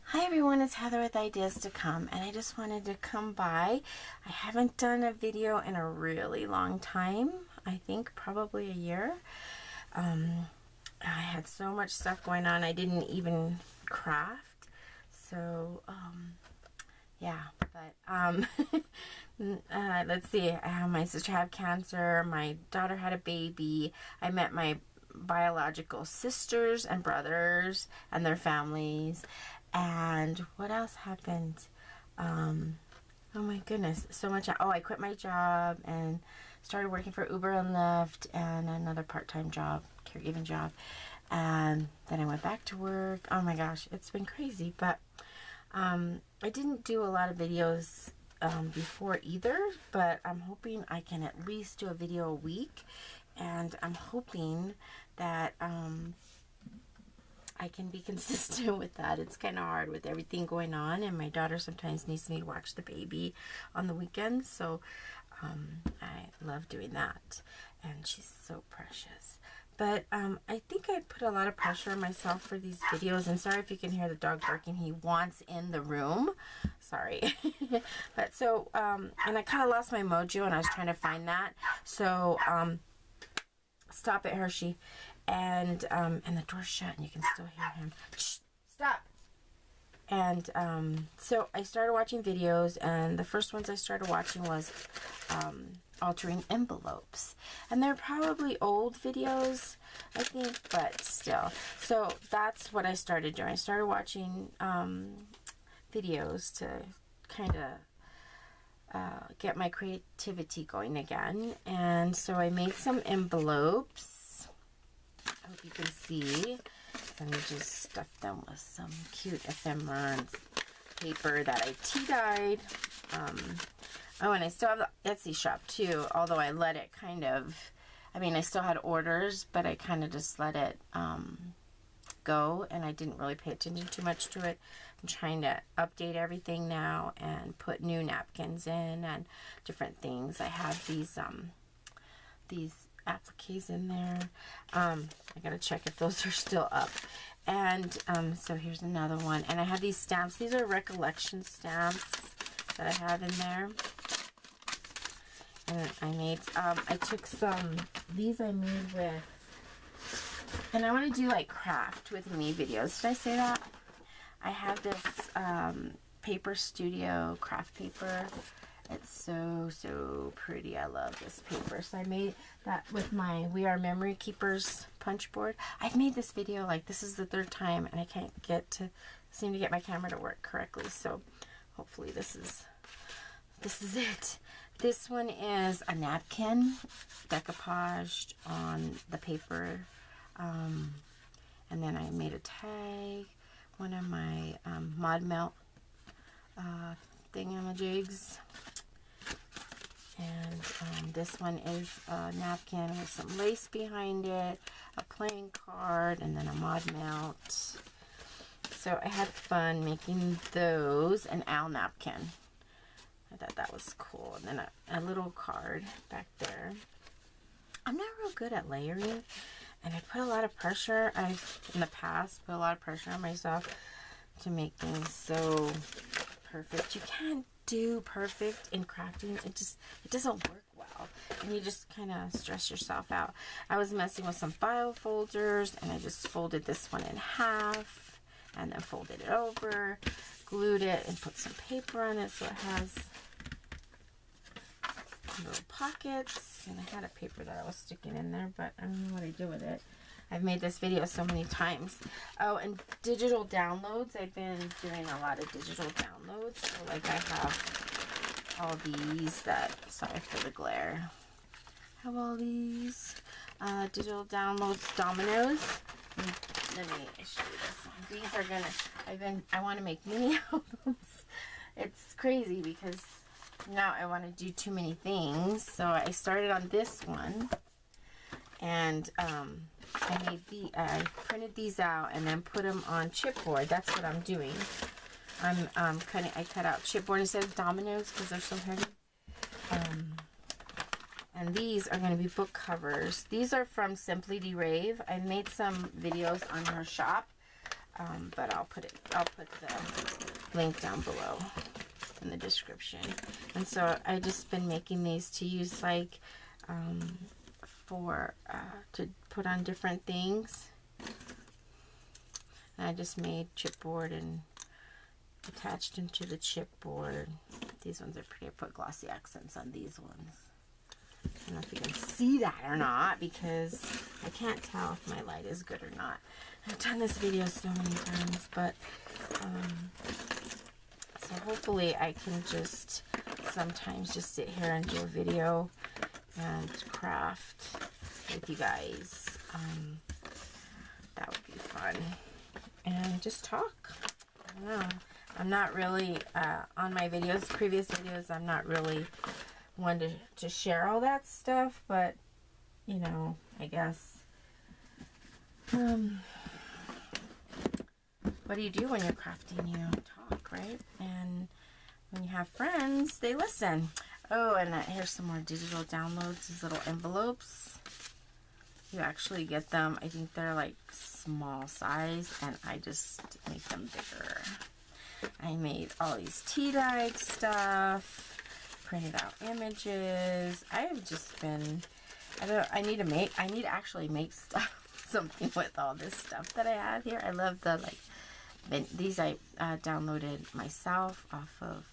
Hi everyone, it's Heather with Ideas to Come, and I just wanted to come by. I haven't done a video in a really long time. I think probably a year. I had so much stuff going on, I didn't even craft. So, yeah, but, let's see, my sister had cancer, my daughter had a baby, I met my biological sisters and brothers and their families. And what else happened? Oh my goodness, so much. Oh, I quit my job and started working for Uber and Lyft and another part-time job, caregiving job. And then I went back to work. Oh my gosh, it's been crazy. But I didn't do a lot of videos before either, but I'm hoping I can at least do a video a week. And I'm hoping that I can be consistent with that. It's kind of hard with everything going on, and my daughter sometimes needs me to watch the baby on the weekends, so I love doing that, and she's so precious. But I think I put a lot of pressure on myself for these videos, and sorry if you can hear the dog barking. He wants in the room. Sorry. But so, and I kind of lost my mojo, and I was trying to find that. So, stop it, Hershey. And the door's shut and you can still hear him. Shh, stop. And so I started watching videos, and the first ones I started watching was altering envelopes. And they're probably old videos, I think, but still. So that's what I started doing. I started watching videos to kind of get my creativity going again. And so I made some envelopes. I hope you can see. Let me just stuff them with some cute ephemera paper that I tea-dyed. Oh, and I still have the Etsy shop too, although I let it kind of, I mean, I still had orders, but I kind of just let it go, and I didn't really pay attention too much to it. I'm trying to update everything now and put new napkins in and different things. I have these appliques in there. I gotta check if those are still up. And so here's another one, and I have these stamps. These are recollection stamps that I have in there. And I made I took some, these I made with, and I want to do like craft with me videos. Did I say that? I have this Paper Studio craft paper. It's so pretty. I love this paper. So I made that with my We Are Memory Keepers punch board. I've made this video, like, this is the third time, and I can't seem to get my camera to work correctly. So hopefully this is it. This one is a napkin decoupaged on the paper. And then I made a tag, one of my Mod Melt thingamajigs. And this one is a napkin with some lace behind it, a playing card, and then a Mod Melt. So I had fun making those. An owl napkin. I thought that was cool. And then a little card back there. I'm not real good at layering, and I put a lot of pressure. I've, in the past, put a lot of pressure on myself to make things so perfect. You can't do perfect in crafting. It doesn't work well, and you just kind of stress yourself out. I was messing with some file folders, and I just folded this one in half and then folded it over, glued it, and put some paper on it so it has little pockets. And I had a paper that I was sticking in there, but I don't know what I do with it. I've made this video so many times. Oh, and digital downloads. I've been doing a lot of digital downloads. So like I have all these that, sorry for the glare. I have all these digital downloads dominoes. Let me show you this one. These are gonna, I want to make mini albums. It's crazy because now I want to do too many things. So I started on this one, and I printed these out and then put them on chipboard. That's what I'm doing. I cut out chipboard instead of dominoes because they're so heavy. And these are going to be book covers. These are from SimplyDRave. I made some videos on her shop, but I'll put the link down below in the description. And so I just been making these to use like to put on different things. And I just made chipboard and attached them to the chipboard. These ones are pretty. I put glossy accents on these ones. I don't know if you can see that or not because I can't tell if my light is good or not. I've done this video so many times, but so hopefully I can just sometimes just sit here and do a video and craft with you guys. That would be fun. And just talk. I don't know. I'm not really, on my videos, previous videos, I'm not really one to share all that stuff, but, you know, I guess, what do you do when you're crafting? You talk, right? And when you have friends, they listen. Oh, and here's some more digital downloads, these little envelopes. You actually get them, I think they're like small size, and I just make them bigger. I made all these tea-dyed stuff, printed out images. I have just been, I need to actually make stuff, something with all this stuff that I have here. I love the, like, these I downloaded myself off of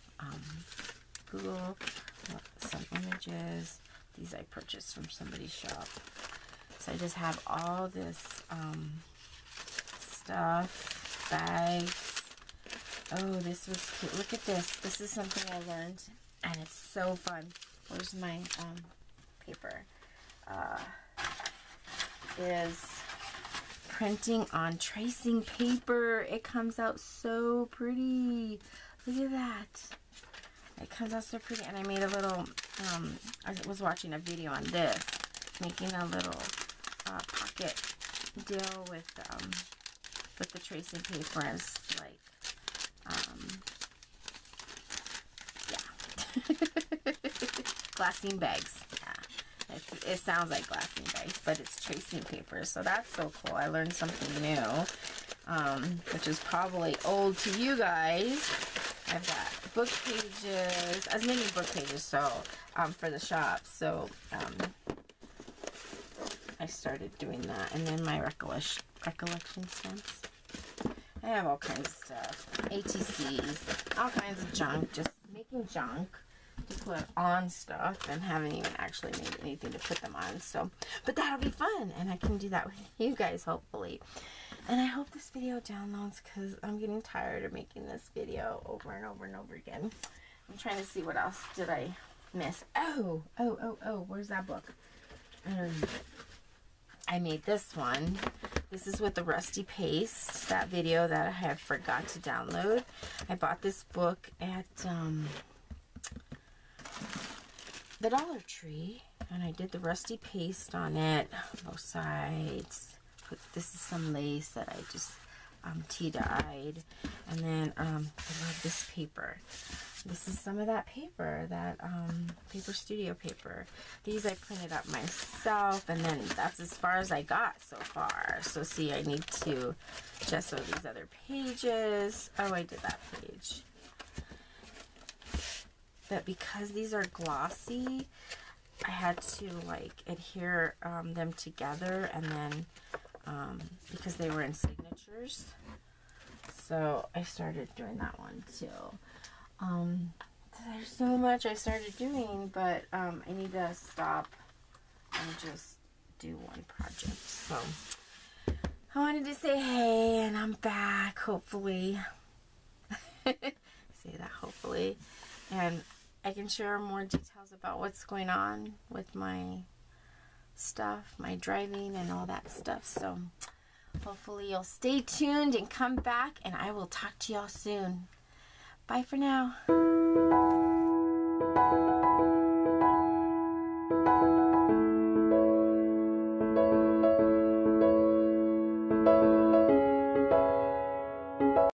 Google. Some images. These I purchased from somebody's shop. So I just have all this stuff, bags. Oh, this was cute. Look at this. This is something I learned, and it's so fun. Where's my paper? Is printing on tracing paper. It comes out so pretty. Look at that. It comes out so pretty. And I made a little, I was watching a video on this, making a little pocket deal with the tracing paper. As like, yeah. Glassine bags. Yeah. It sounds like glassine bags, but it's tracing paper. So that's so cool. I learned something new, which is probably old to you guys. I've got book pages, as many book pages, so for the shop. So I started doing that, and then my recollection stamps. I have all kinds of stuff, ATCs, all kinds of junk, just making junk to put on stuff, and haven't even actually made anything to put them on. So, but that'll be fun, and I can do that with you guys, hopefully. And I hope this video downloads, because I'm getting tired of making this video over and over and over again. I'm trying to see what else did I miss. Oh, where's that book? I made this one. This is with the rusty paste, that video that I have forgot to download. I bought this book at the Dollar Tree, and I did the rusty paste on it, both sides. This is some lace that I just tea-dyed, and then I love this paper. This is some of that paper, that Paper Studio paper. These I printed up myself, and then that's as far as I got so far. So see, I need to gesso these other pages. Oh, I did that page. But because these are glossy, I had to like adhere them together, and then because they were in signatures, so I started doing that one too. There's so much I started doing, but I need to stop and just do one project. So I wanted to say hey, and I'm back, hopefully. Say that, hopefully. And I can share more details about what's going on with my stuff, my driving and all that stuff. So hopefully you'll stay tuned and come back, and I will talk to y'all soon. Bye for now.